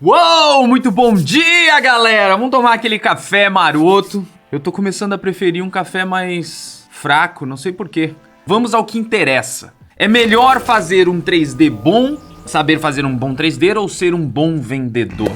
Uou, muito bom dia, galera! Vamos tomar aquele café maroto. Eu tô começando a preferir um café mais fraco, não sei porquê. Vamos ao que interessa. É melhor fazer um 3D bom, saber fazer um bom 3D ou ser um bom vendedor?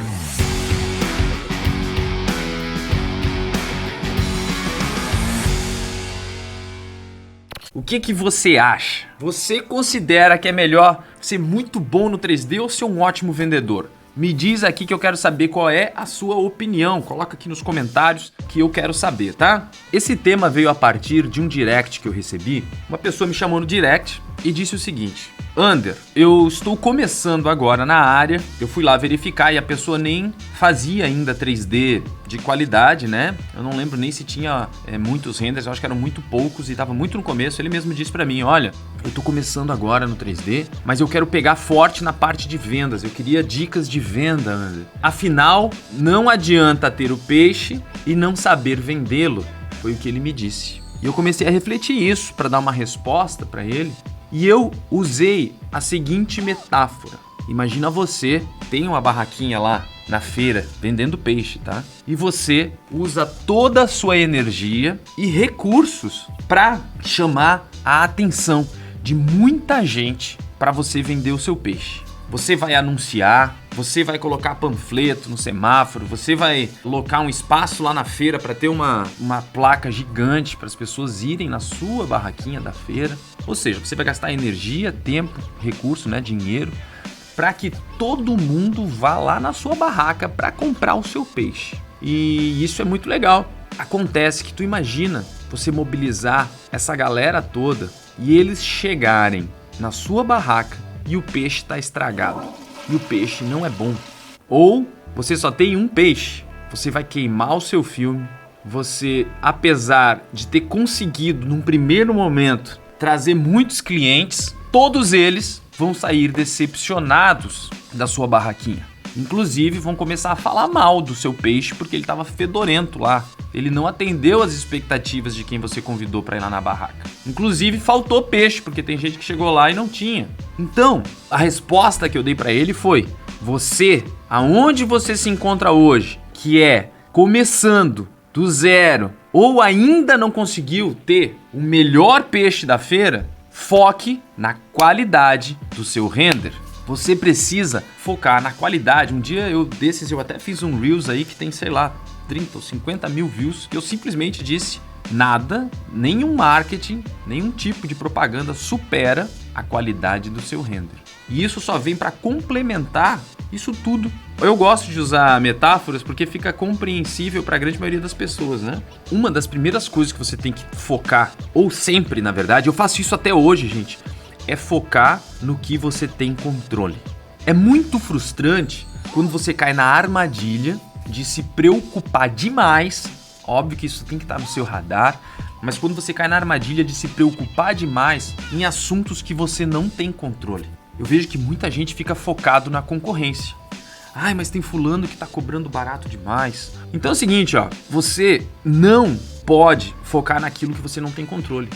O que você acha? Você considera que é melhor ser muito bom no 3D ou ser um ótimo vendedor? Me diz aqui que eu quero saber qual é a sua opinião. Coloca aqui nos comentários que eu quero saber, tá? Esse tema veio a partir de um direct que eu recebi. Uma pessoa me chamou no direct e disse o seguinte: Ander, eu estou começando agora na área. Eu fui lá verificar e a pessoa nem fazia ainda 3D de qualidade, né? Eu não lembro nem se tinha muitos renders, eu acho que eram muito poucos e estava muito no começo. Ele mesmo disse pra mim: olha, eu tô começando agora no 3D, mas eu quero pegar forte na parte de vendas. Eu queria dicas de venda, Ander. Afinal, não adianta ter o peixe e não saber vendê-lo. Foi o que ele me disse. E eu comecei a refletir isso para dar uma resposta para ele. E eu usei a seguinte metáfora. Imagina você tem uma barraquinha lá na feira vendendo peixe, tá? E você usa toda a sua energia e recursos para chamar a atenção de muita gente para você vender o seu peixe. Você vai anunciar, você vai colocar panfleto no semáforo, você vai locar um espaço lá na feira para ter uma placa gigante para as pessoas irem na sua barraquinha da feira. Ou seja, você vai gastar energia, tempo, recurso, né, dinheiro, para que todo mundo vá lá na sua barraca para comprar o seu peixe. E isso é muito legal. Acontece que tu imagina você mobilizar essa galera toda e eles chegarem na sua barraca e o peixe está estragado, e o peixe não é bom. Ou você só tem um peixe, você vai queimar o seu filme. Você, apesar de ter conseguido num primeiro momento trazer muitos clientes, todos eles vão sair decepcionados da sua barraquinha. Inclusive vão começar a falar mal do seu peixe porque ele estava fedorento lá. Ele não atendeu às expectativas de quem você convidou para ir lá na barraca. Inclusive faltou peixe, porque tem gente que chegou lá e não tinha. Então, a resposta que eu dei para ele foi: você, aonde você se encontra hoje, que é começando do zero, ou ainda não conseguiu ter o melhor peixe da feira, foque na qualidade do seu render. Você precisa focar na qualidade. Um dia eu até fiz um Reels aí que tem, sei lá, 30 ou 50 mil views, que eu simplesmente disse: nada, nenhum marketing, nenhum tipo de propaganda supera a qualidade do seu render. E isso só vem para complementar isso tudo. Eu gosto de usar metáforas porque fica compreensível para a grande maioria das pessoas, né? Uma das primeiras coisas que você tem que focar, ou sempre, na verdade, eu faço isso até hoje, gente, é focar no que você tem controle. É muito frustrante quando você cai na armadilha de se preocupar demais. Óbvio que isso tem que estar no seu radar, mas quando você cai na armadilha de se preocupar demais em assuntos que você não tem controle. Eu vejo que muita gente fica focado na concorrência. Ai, mas tem fulano que tá cobrando barato demais. Então é o seguinte, ó, você não pode focar naquilo que você não tem controle.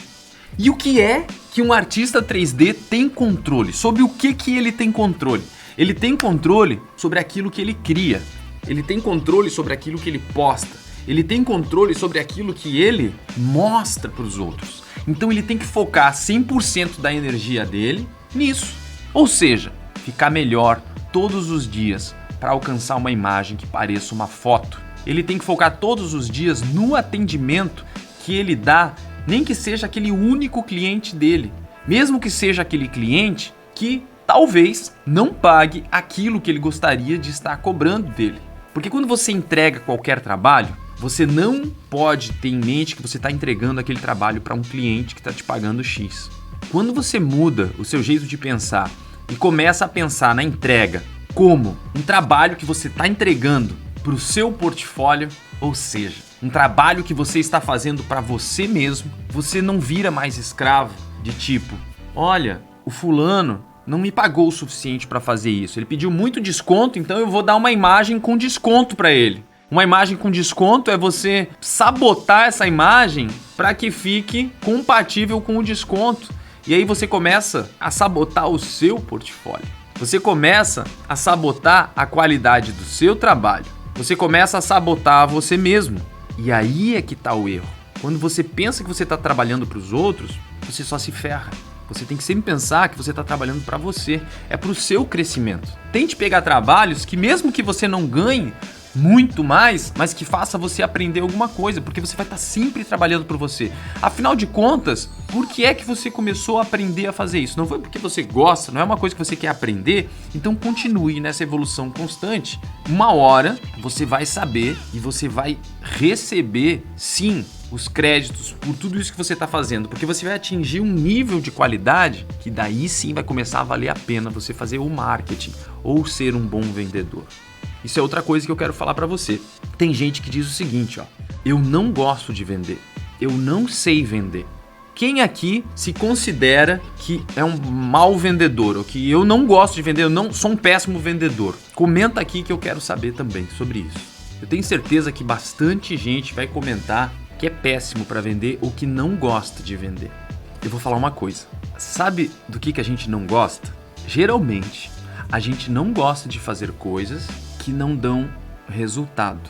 E o que é que um artista 3D tem controle? Sobre o que ele tem controle? Ele tem controle sobre aquilo que ele cria. Ele tem controle sobre aquilo que ele posta. Ele tem controle sobre aquilo que ele mostra para os outros. Então ele tem que focar 100% da energia dele nisso. Ou seja, ficar melhor todos os dias para alcançar uma imagem que pareça uma foto. Ele tem que focar todos os dias no atendimento que ele dá, nem que seja aquele único cliente dele. Mesmo que seja aquele cliente que talvez não pague aquilo que ele gostaria de estar cobrando dele. Porque quando você entrega qualquer trabalho, você não pode ter em mente que você está entregando aquele trabalho para um cliente que está te pagando X. Quando você muda o seu jeito de pensar e começa a pensar na entrega como um trabalho que você está entregando para o seu portfólio, ou seja, um trabalho que você está fazendo para você mesmo, você não vira mais escravo de tipo: olha, o fulano não me pagou o suficiente para fazer isso, ele pediu muito desconto, então eu vou dar uma imagem com desconto para ele. Uma imagem com desconto é você sabotar essa imagem para que fique compatível com o desconto. E aí você começa a sabotar o seu portfólio. Você começa a sabotar a qualidade do seu trabalho. Você começa a sabotar você mesmo. E aí é que tá o erro. Quando você pensa que você está trabalhando para os outros, você só se ferra. Você tem que sempre pensar que você está trabalhando para você. É para o seu crescimento. Tente pegar trabalhos que mesmo que você não ganhe muito mais, mas que faça você aprender alguma coisa, porque você vai estar sempre trabalhando por você. Afinal de contas, por que é que você começou a aprender a fazer isso? Não foi porque você gosta, não é uma coisa que você quer aprender, então continue nessa evolução constante. Uma hora você vai saber e você vai receber, sim, os créditos por tudo isso que você está fazendo, porque você vai atingir um nível de qualidade que daí sim vai começar a valer a pena você fazer o marketing ou ser um bom vendedor. Isso é outra coisa que eu quero falar para você. Tem gente que diz o seguinte, ó: eu não gosto de vender, eu não sei vender. Quem aqui se considera que é um mau vendedor ou que eu não gosto de vender, eu não sou um péssimo vendedor? Comenta aqui que eu quero saber também sobre isso. Eu tenho certeza que bastante gente vai comentar que é péssimo para vender ou que não gosta de vender. Eu vou falar uma coisa. Sabe do que a gente não gosta? Geralmente, a gente não gosta de fazer coisas que não dão resultado.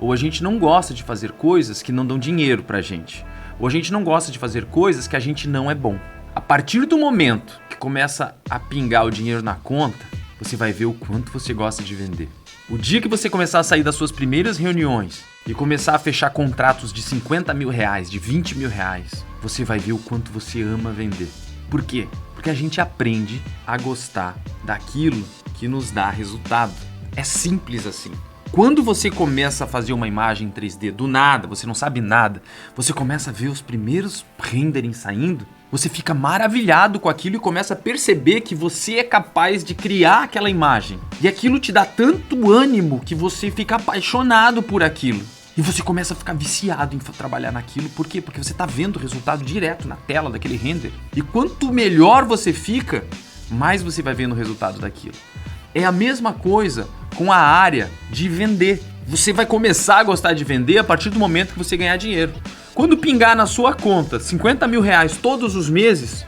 Ou a gente não gosta de fazer coisas que não dão dinheiro pra gente. Ou a gente não gosta de fazer coisas que a gente não é bom. A partir do momento que começa a pingar o dinheiro na conta, você vai ver o quanto você gosta de vender. O dia que você começar a sair das suas primeiras reuniões e começar a fechar contratos de 50 mil reais, de 20 mil reais, você vai ver o quanto você ama vender. Por quê? Porque a gente aprende a gostar daquilo que nos dá resultado. É simples assim. Quando você começa a fazer uma imagem em 3D do nada, você não sabe nada, você começa a ver os primeiros renderings saindo, você fica maravilhado com aquilo e começa a perceber que você é capaz de criar aquela imagem. E aquilo te dá tanto ânimo que você fica apaixonado por aquilo. E você começa a ficar viciado em trabalhar naquilo. Por quê? Porque você está vendo o resultado direto na tela daquele render. E quanto melhor você fica, mais você vai vendo o resultado daquilo. É a mesma coisa com a área de vender. Você vai começar a gostar de vender a partir do momento que você ganhar dinheiro. Quando pingar na sua conta 50 mil reais todos os meses,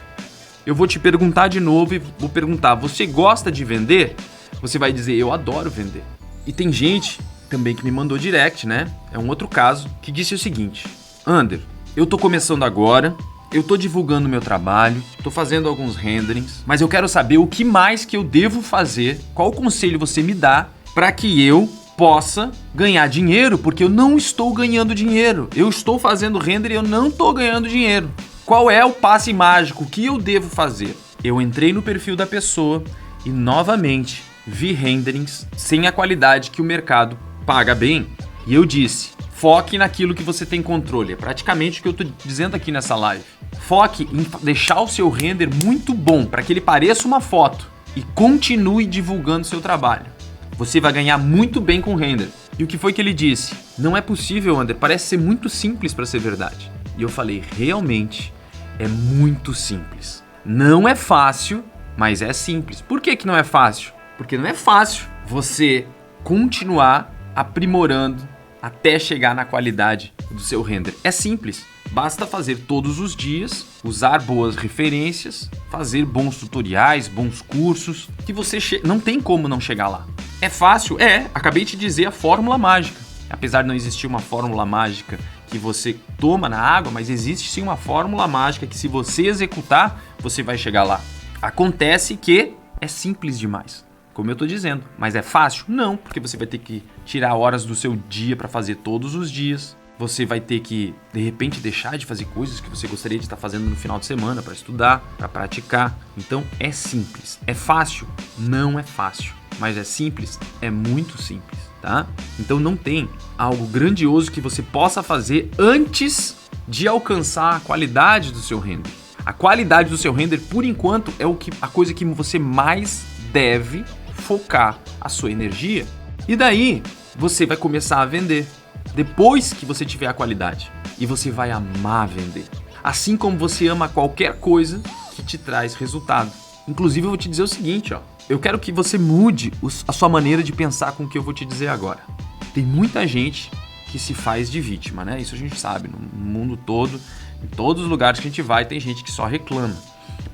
eu vou te perguntar de novo e vou perguntar: você gosta de vender? Você vai dizer: eu adoro vender. E tem gente também que me mandou direct, né? É um outro caso, que disse o seguinte: Ander, eu tô começando agora, eu tô divulgando meu trabalho, tô fazendo alguns renderings, mas eu quero saber o que mais que eu devo fazer, qual conselho você me dá para que eu possa ganhar dinheiro, porque eu não estou ganhando dinheiro. Eu estou fazendo render e eu não estou ganhando dinheiro. Qual é o passe mágico? O que eu devo fazer? Eu entrei no perfil da pessoa e novamente vi renderings sem a qualidade que o mercado paga bem. E eu disse: foque naquilo que você tem controle. É praticamente o que eu estou dizendo aqui nessa live. Foque em deixar o seu render muito bom, para que ele pareça uma foto, e continue divulgando seu trabalho. Você vai ganhar muito bem com o render. E o que foi que ele disse? Não é possível, Ander, parece ser muito simples para ser verdade. E eu falei: realmente é muito simples. Não é fácil, mas é simples. Por que que não é fácil? Porque não é fácil você continuar aprimorando até chegar na qualidade do seu render. É simples. Basta fazer todos os dias, usar boas referências, fazer bons tutoriais, bons cursos, que você não tem como não chegar lá. É fácil? É. Acabei de dizer a fórmula mágica. Apesar de não existir uma fórmula mágica que você toma na água, mas existe sim uma fórmula mágica que, se você executar, você vai chegar lá. Acontece que é simples demais, como eu estou dizendo. Mas é fácil? Não, porque você vai ter que tirar horas do seu dia para fazer todos os dias. Você vai ter que, de repente, deixar de fazer coisas que você gostaria de estar fazendo no final de semana para estudar, para praticar. Então é simples. É fácil? Não é fácil. Mas é simples? É muito simples, tá? Então não tem algo grandioso que você possa fazer antes de alcançar a qualidade do seu render. A qualidade do seu render, por enquanto, é a coisa que você mais deve focar a sua energia. E daí você vai começar a vender depois que você tiver a qualidade, e você vai amar vender, assim como você ama qualquer coisa que te traz resultado. Inclusive, eu vou te dizer o seguinte, ó: eu quero que você mude a sua maneira de pensar com o que eu vou te dizer agora. Tem muita gente que se faz de vítima, né? Isso a gente sabe, no mundo todo, em todos os lugares que a gente vai, tem gente que só reclama,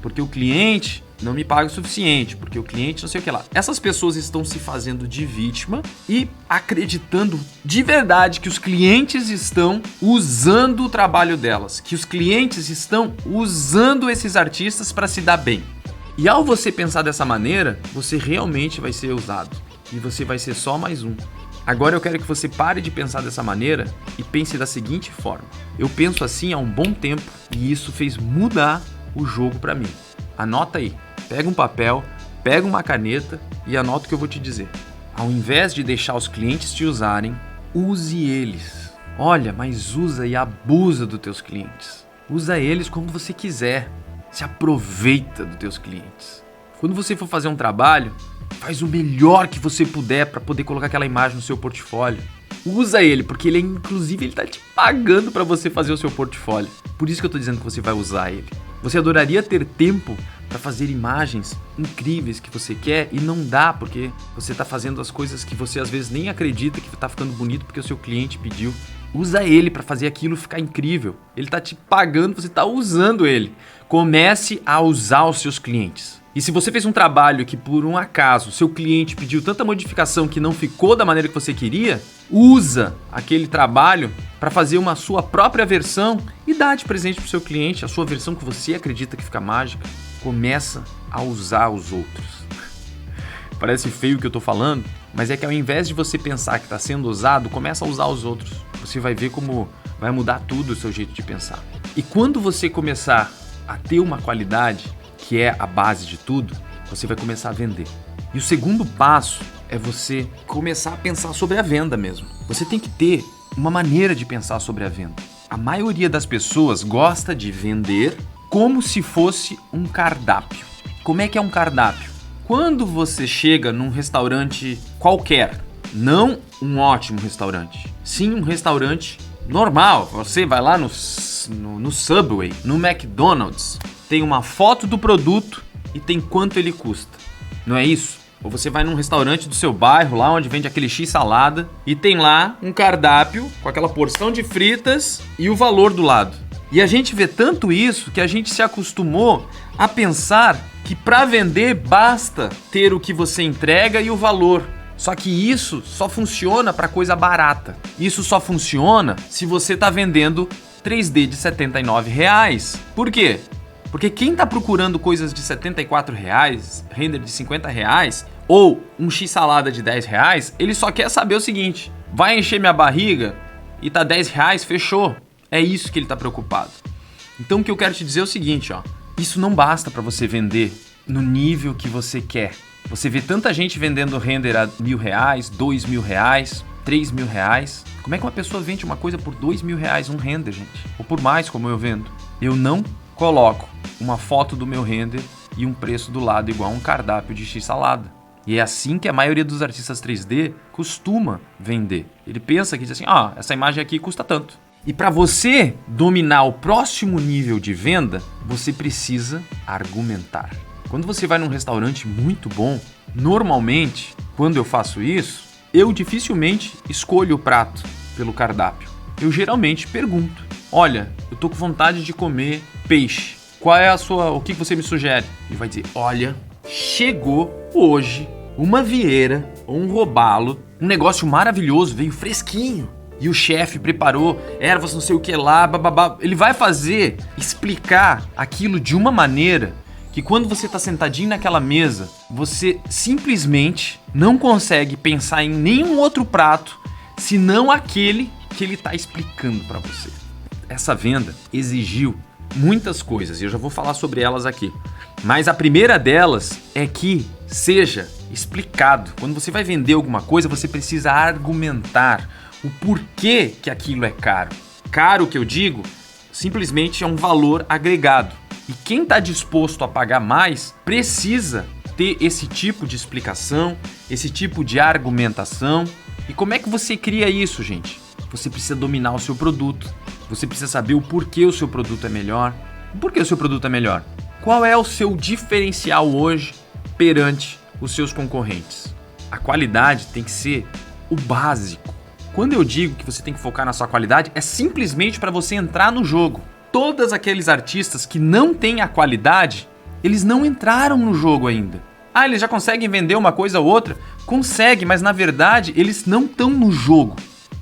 porque o cliente não me paga o suficiente, porque o cliente não sei o que lá. Essas pessoas estão se fazendo de vítima e acreditando de verdade que os clientes estão usando o trabalho delas, que os clientes estão usando esses artistas para se dar bem. E ao você pensar dessa maneira, você realmente vai ser usado e você vai ser só mais um. Agora eu quero que você pare de pensar dessa maneira e pense da seguinte forma. Eu penso assim há um bom tempo e isso fez mudar o jogo para mim. Anota aí, pega um papel, pega uma caneta e anota o que eu vou te dizer. Ao invés de deixar os clientes te usarem, use eles. Olha, mas usa e abusa dos teus clientes. Usa eles como você quiser. Se aproveita dos teus clientes. Quando você for fazer um trabalho, faz o melhor que você puder para poder colocar aquela imagem no seu portfólio. Usa ele, porque inclusive ele tá te pagando para você fazer o seu portfólio. Por isso que eu tô dizendo que você vai usar ele. Você adoraria ter tempo para fazer imagens incríveis que você quer e não dá, porque você tá fazendo as coisas que você às vezes nem acredita que tá ficando bonito porque o seu cliente pediu. Usa ele para fazer aquilo ficar incrível. Ele tá te pagando, você tá usando ele. Comece a usar os seus clientes. E se você fez um trabalho que por um acaso seu cliente pediu tanta modificação que não ficou da maneira que você queria, usa aquele trabalho para fazer uma sua própria versão e dá de presente para o seu cliente a sua versão que você acredita que fica mágica. Começa a usar os outros. Parece feio o que eu tô falando, mas é que ao invés de você pensar que está sendo usado, começa a usar os outros. Você vai ver como vai mudar tudo o seu jeito de pensar. E quando você começar a ter uma qualidade, que é a base de tudo, você vai começar a vender. E o segundo passo é você começar a pensar sobre a venda mesmo. Você tem que ter uma maneira de pensar sobre a venda. A maioria das pessoas gosta de vender como se fosse um cardápio. Como é que é um cardápio? Quando você chega num restaurante qualquer, não um ótimo restaurante, sim um restaurante normal, você vai lá no Subway, no McDonald's, tem uma foto do produto e tem quanto ele custa, não é isso? Ou você vai num restaurante do seu bairro, lá onde vende aquele X-salada, e tem lá um cardápio com aquela porção de fritas e o valor do lado. E a gente vê tanto isso que a gente se acostumou a pensar que para vender basta ter o que você entrega e o valor. Só que isso só funciona para coisa barata. Isso só funciona se você está vendendo 3D de R$ 79. Por quê? Porque quem está procurando coisas de R$ 74, render de R$ 50 ou um X-salada de R$ 10, ele só quer saber o seguinte: vai encher minha barriga e tá R$ 10, fechou. É isso que ele está preocupado. Então o que eu quero te dizer é o seguinte, ó. Isso não basta para você vender no nível que você quer. Você vê tanta gente vendendo render a R$ 1.000, R$ 2.000, R$ 3.000. Como é que uma pessoa vende uma coisa por R$ 2.000 um render, gente? Ou por mais, como eu vendo? Eu não coloco uma foto do meu render e um preço do lado igual a um cardápio de X-salada. E é assim que a maioria dos artistas 3D costuma vender. Ele pensa que diz assim, essa imagem aqui custa tanto. E para você dominar o próximo nível de venda, você precisa argumentar. Quando você vai num restaurante muito bom, normalmente, quando eu faço isso, eu dificilmente escolho o prato pelo cardápio. Eu geralmente pergunto, olha, eu tô com vontade de comer peixe. Qual é o que você me sugere? Ele vai dizer, olha, chegou hoje uma vieira ou um robalo, um negócio maravilhoso, veio fresquinho. E o chefe preparou ervas não sei o que lá, bababá. Ele vai explicar aquilo de uma maneira que quando você está sentadinho naquela mesa, você simplesmente não consegue pensar em nenhum outro prato senão aquele que ele está explicando para você. Essa venda exigiu muitas coisas e eu já vou falar sobre elas aqui. Mas a primeira delas é que seja explicado. Quando você vai vender alguma coisa, você precisa argumentar o porquê que aquilo é caro. Caro, que eu digo, simplesmente é um valor agregado. E quem está disposto a pagar mais precisa ter esse tipo de explicação, esse tipo de argumentação. E como é que você cria isso, gente? Você precisa dominar o seu produto. Você precisa saber o porquê o seu produto é melhor. Por que o seu produto é melhor? Qual é o seu diferencial hoje perante os seus concorrentes? A qualidade tem que ser o básico. Quando eu digo que você tem que focar na sua qualidade, é simplesmente para você entrar no jogo. Todos aqueles artistas que não têm a qualidade, Eles não entraram no jogo ainda. Ah, eles já conseguem vender uma coisa ou outra? Consegue, mas na verdade eles não estão no jogo.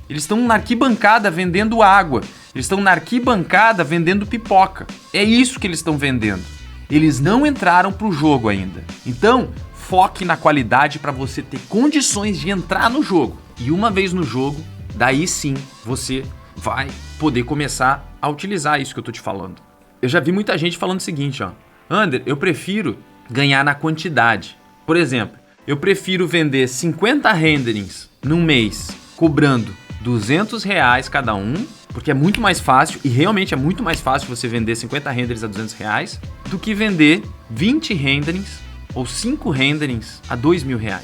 Eles estão na arquibancada vendendo água. Eles estão na arquibancada vendendo pipoca. É isso que eles estão vendendo. Eles não entraram pro jogo ainda. Então, foque na qualidade para você ter condições de entrar no jogo. E uma vez no jogo, daí sim você vai poder começar a utilizar isso que eu tô te falando. Eu já vi muita gente falando o seguinte, ó. Ander, eu prefiro ganhar na quantidade. Por exemplo, eu prefiro vender 50 renderings num mês, cobrando R$200 cada um, porque é muito mais fácil, e realmente é muito mais fácil você vender 50 renderings a R$200, do que vender 20 renderings ou 5 renderings a R$2.000,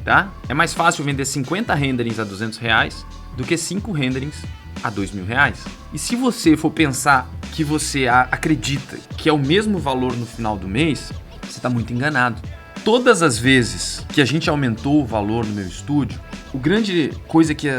tá? É mais fácil vender 50 renderings a R$200 do que 5 renderings a R$2.000. E se você for pensar que você acredita que é o mesmo valor no final do mês, você está muito enganado. Todas as vezes que a gente aumentou o valor no meu estúdio, o grande coisa que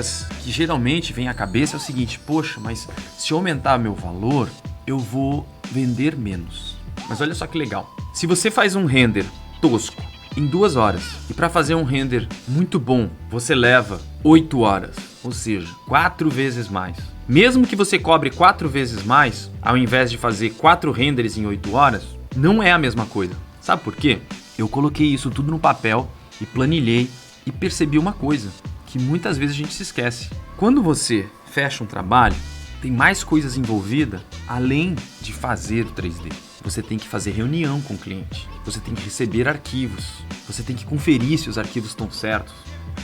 geralmente vem à cabeça é o seguinte: poxa, mas se eu aumentar meu valor, eu vou vender menos. Mas olha só que legal. Se você faz um render tosco em 2 horas e para fazer um render muito bom você leva 8 horas, ou seja, 4 vezes mais. Mesmo que você cobre 4 vezes mais, ao invés de fazer 4 renders em 8 horas, não é a mesma coisa. Sabe por quê? Eu coloquei isso tudo no papel e planilhei e percebi uma coisa que muitas vezes a gente se esquece. Quando você fecha um trabalho, tem mais coisas envolvidas além de fazer o 3D. Você tem que fazer reunião com o cliente, você tem que receber arquivos, você tem que conferir se os arquivos estão certos,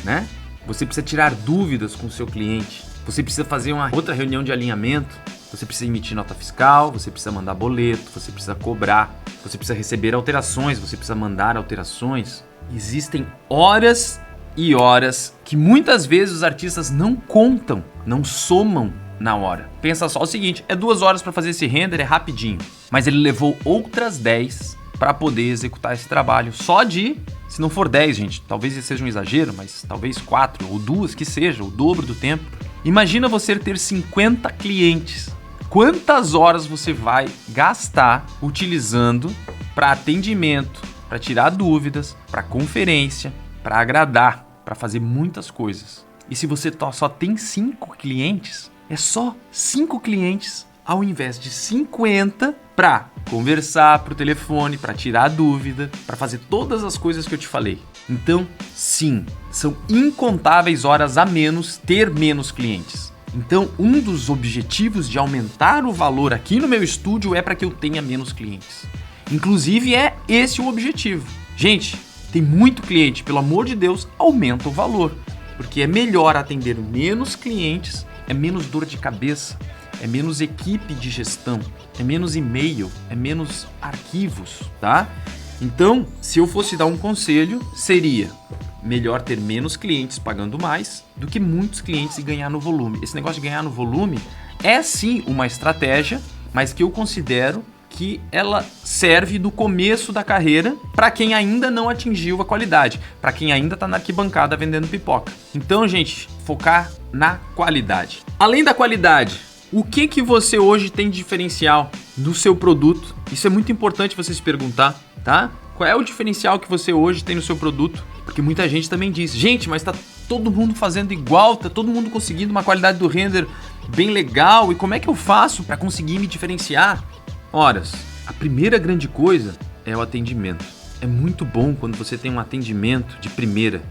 né? Você precisa tirar dúvidas com o seu cliente, você precisa fazer uma outra reunião de alinhamento, você precisa emitir nota fiscal, você precisa mandar boleto, você precisa cobrar, você precisa receber alterações, você precisa mandar alterações. Existem horas e horas que muitas vezes os artistas não contam, não somam na hora. Pensa só o seguinte, é 2 horas para fazer esse render, é rapidinho, mas ele levou outras 10 para poder executar esse trabalho, só de, se não for 10, gente, talvez esse seja um exagero, mas talvez 4 ou 2 que seja, o dobro do tempo. Imagina você ter 50 clientes. Quantas horas você vai gastar utilizando para atendimento, para tirar dúvidas, para conferência, para agradar, para fazer muitas coisas. E se você só tem 5 clientes, é só 5 clientes ao invés de 50 para conversar por telefone, para tirar dúvida, para fazer todas as coisas que eu te falei. Então, sim, são incontáveis horas a menos ter menos clientes. Então, um dos objetivos de aumentar o valor aqui no meu estúdio é para que eu tenha menos clientes. Inclusive, é esse o objetivo. Gente, tem muito cliente, pelo amor de Deus, aumenta o valor. Porque é melhor atender menos clientes, é menos dor de cabeça, é menos equipe de gestão, é menos e-mail, é menos arquivos, tá? Então, se eu fosse dar um conselho, seria melhor ter menos clientes pagando mais do que muitos clientes e ganhar no volume. Esse negócio de ganhar no volume é sim uma estratégia, mas que eu considero que ela serve no começo da carreira para quem ainda não atingiu a qualidade, para quem ainda está na arquibancada vendendo pipoca. Então, gente, focar na qualidade. Além da qualidade, o que você hoje tem de diferencial do seu produto? Isso é muito importante você se perguntar, tá? Qual é o diferencial que você hoje tem no seu produto? Porque muita gente também diz, gente, mas tá todo mundo fazendo igual, tá todo mundo conseguindo uma qualidade do render bem legal, e como é que eu faço para conseguir me diferenciar? Ora, a primeira grande coisa é o atendimento. É muito bom quando você tem um atendimento de primeira,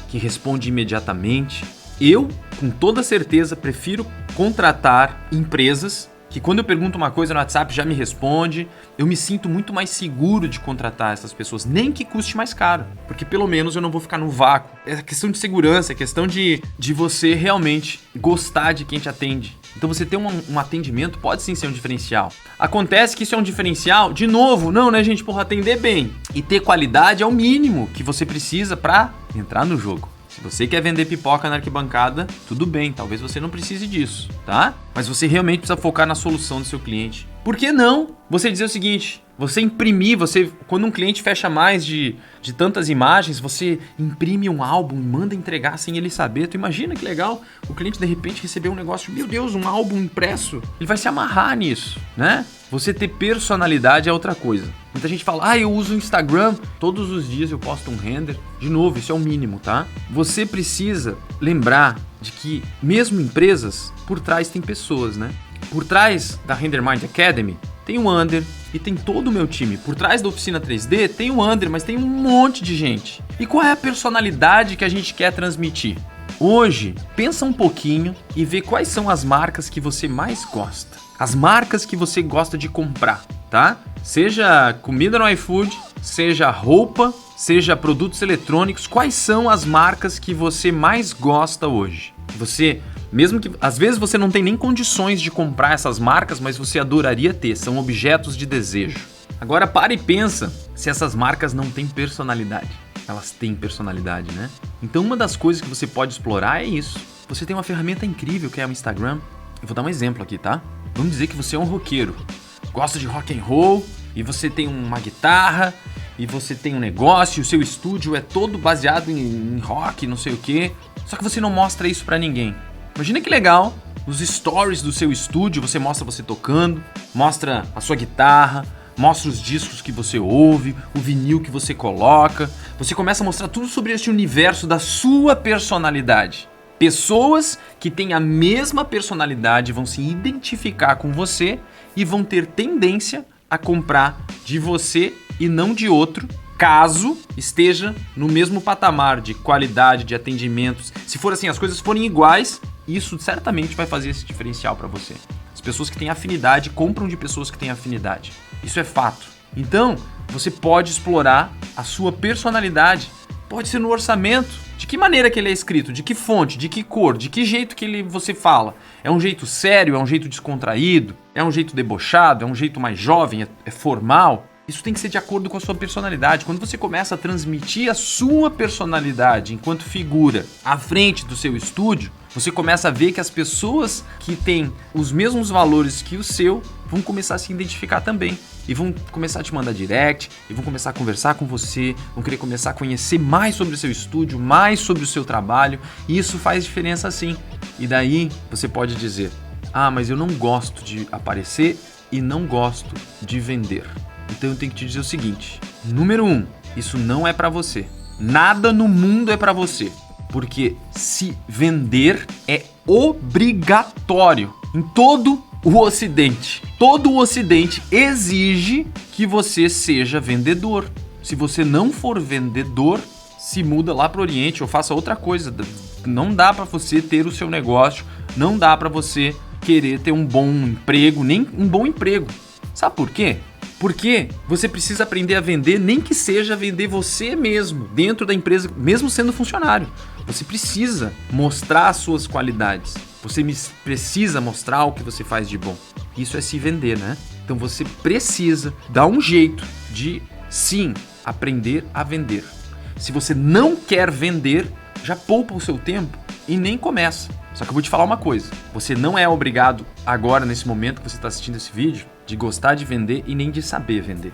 que responde imediatamente. Eu, com toda certeza, prefiro contratar empresas que quando eu pergunto uma coisa no WhatsApp já me responde. Eu me sinto muito mais seguro de contratar essas pessoas, nem que custe mais caro, porque pelo menos eu não vou ficar no vácuo. É questão de segurança, é questão de você realmente gostar de quem te atende. Então você ter um atendimento pode sim ser um diferencial. Acontece que isso é um diferencial, de novo, não, né, gente? Porra, atender bem e ter qualidade é o mínimo que você precisa para entrar no jogo. Se você quer vender pipoca na arquibancada, tudo bem, talvez você não precise disso, tá? Mas você realmente precisa focar na solução do seu cliente. Por que não você dizer o seguinte, você imprimir, quando um cliente fecha mais de tantas imagens, você imprime um álbum e manda entregar sem ele saber. Tu imagina que legal, o cliente de repente receber um negócio, meu Deus, um álbum impresso, ele vai se amarrar nisso, né? Você ter personalidade é outra coisa. Muita gente fala, eu uso o Instagram, todos os dias eu posto um render. De novo, isso é o mínimo, tá? Você precisa lembrar de que mesmo empresas, por trás tem pessoas, né? Por trás da Render Mind Academy tem o Ander e tem todo o meu time. Por trás da Oficina 3D tem o Ander, mas tem um monte de gente. E qual é a personalidade que a gente quer transmitir? Hoje, pensa um pouquinho e vê quais são as marcas que você mais gosta. As marcas que você gosta de comprar, tá? Seja comida no iFood, seja roupa, seja produtos eletrônicos. Quais são as marcas que você mais gosta hoje? Mesmo que às vezes você não tem nem condições de comprar essas marcas, mas você adoraria ter, são objetos de desejo. Agora para e pensa se essas marcas não têm personalidade. Elas têm personalidade, né? Então uma das coisas que você pode explorar é isso. Você tem uma ferramenta incrível que é o Instagram. Eu vou dar um exemplo aqui, tá? Vamos dizer que você é um roqueiro, gosta de rock and roll e você tem uma guitarra e você tem um negócio, o seu estúdio é todo baseado em rock, não sei o quê. Só que você não mostra isso pra ninguém. Imagina que legal, os stories do seu estúdio, você mostra você tocando, mostra a sua guitarra, mostra os discos que você ouve, o vinil que você coloca. Você começa a mostrar tudo sobre esse universo da sua personalidade. Pessoas que têm a mesma personalidade vão se identificar com você e vão ter tendência a comprar de você e não de outro, caso esteja no mesmo patamar de qualidade, de atendimentos. Se for assim, as coisas forem iguais, isso certamente vai fazer esse diferencial para você. As pessoas que têm afinidade compram de pessoas que têm afinidade. Isso é fato. Então, você pode explorar a sua personalidade. Pode ser no orçamento. De que maneira que ele é escrito? De que fonte? De que cor? De que jeito que você fala? É um jeito sério? É um jeito descontraído? É um jeito debochado? É um jeito mais jovem? É formal? Isso tem que ser de acordo com a sua personalidade. Quando você começa a transmitir a sua personalidade enquanto figura à frente do seu estúdio, você começa a ver que as pessoas que têm os mesmos valores que o seu vão começar a se identificar também. E vão começar a te mandar direct, e vão começar a conversar com você, vão querer começar a conhecer mais sobre o seu estúdio, mais sobre o seu trabalho, e isso faz diferença sim. E daí você pode dizer, mas eu não gosto de aparecer e não gosto de vender. Então eu tenho que te dizer o seguinte, número 1, isso não é pra você. Nada no mundo é pra você. Porque se vender é obrigatório em todo o Ocidente. Todo o Ocidente exige que você seja vendedor. Se você não for vendedor, se muda lá para o Oriente ou faça outra coisa. Não dá para você ter o seu negócio, não dá para você querer ter um bom emprego, nem um bom emprego. Sabe por quê? Porque você precisa aprender a vender, nem que seja vender você mesmo, dentro da empresa, mesmo sendo funcionário. Você precisa mostrar as suas qualidades. Você precisa mostrar o que você faz de bom. Isso é se vender, né? Então você precisa dar um jeito de, sim, aprender a vender. Se você não quer vender, já poupa o seu tempo e nem começa. Só que eu vou te falar uma coisa. Você não é obrigado agora, nesse momento que você está assistindo esse vídeo, de gostar de vender e nem de saber vender.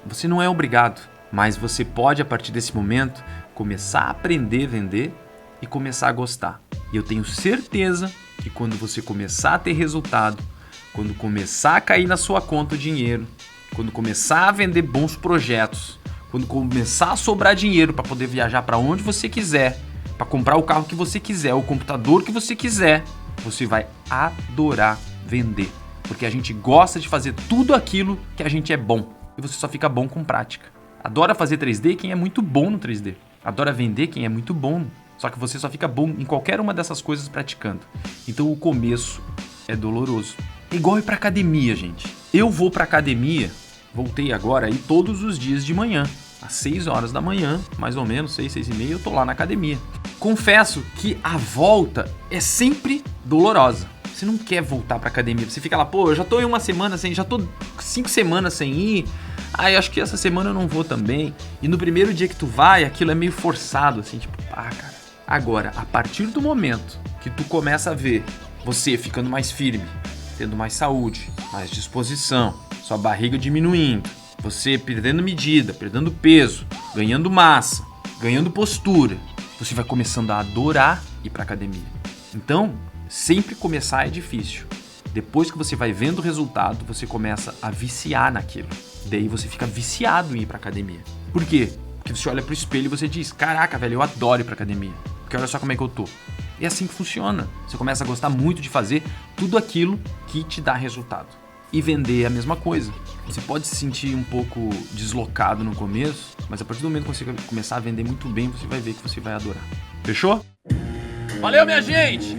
Você não é obrigado, mas você pode, a partir desse momento, começar a aprender a vender e começar a gostar. E eu tenho certeza que quando você começar a ter resultado, quando começar a cair na sua conta o dinheiro, quando começar a vender bons projetos, quando começar a sobrar dinheiro para poder viajar para onde você quiser, para comprar o carro que você quiser, o computador que você quiser, você vai adorar vender. Porque a gente gosta de fazer tudo aquilo que a gente é bom. E você só fica bom com prática. Adora fazer 3D quem é muito bom no 3D. Adora vender quem é muito bom. Só que você só fica bom em qualquer uma dessas coisas praticando. Então o começo é doloroso. É igual ir pra academia, gente. Eu vou pra academia, voltei agora aí todos os dias de manhã. Às 6 horas da manhã, mais ou menos, 6, 6 e meia, eu tô lá na academia. Confesso que a volta é sempre dolorosa. Você não quer voltar pra academia, você fica lá, pô, eu já tô em uma semana sem, já tô 5 semanas sem ir, acho que essa semana eu não vou também. E no primeiro dia que tu vai, aquilo é meio forçado, assim, tipo, cara. Agora, a partir do momento que tu começa a ver você ficando mais firme, tendo mais saúde, mais disposição, sua barriga diminuindo, você perdendo medida, perdendo peso, ganhando massa, ganhando postura, você vai começando a adorar ir pra academia. Então, sempre começar é difícil. Depois que você vai vendo o resultado, você começa a viciar naquilo. Daí você fica viciado em ir pra academia. Por quê? Porque você olha pro espelho e você diz, caraca, velho, eu adoro ir pra academia. Porque olha só como é que eu tô. É assim que funciona. Você começa a gostar muito de fazer tudo aquilo que te dá resultado. E vender é a mesma coisa. Você pode se sentir um pouco deslocado no começo, mas a partir do momento que você começar a vender muito bem, você vai ver que você vai adorar. Fechou? Valeu, minha gente!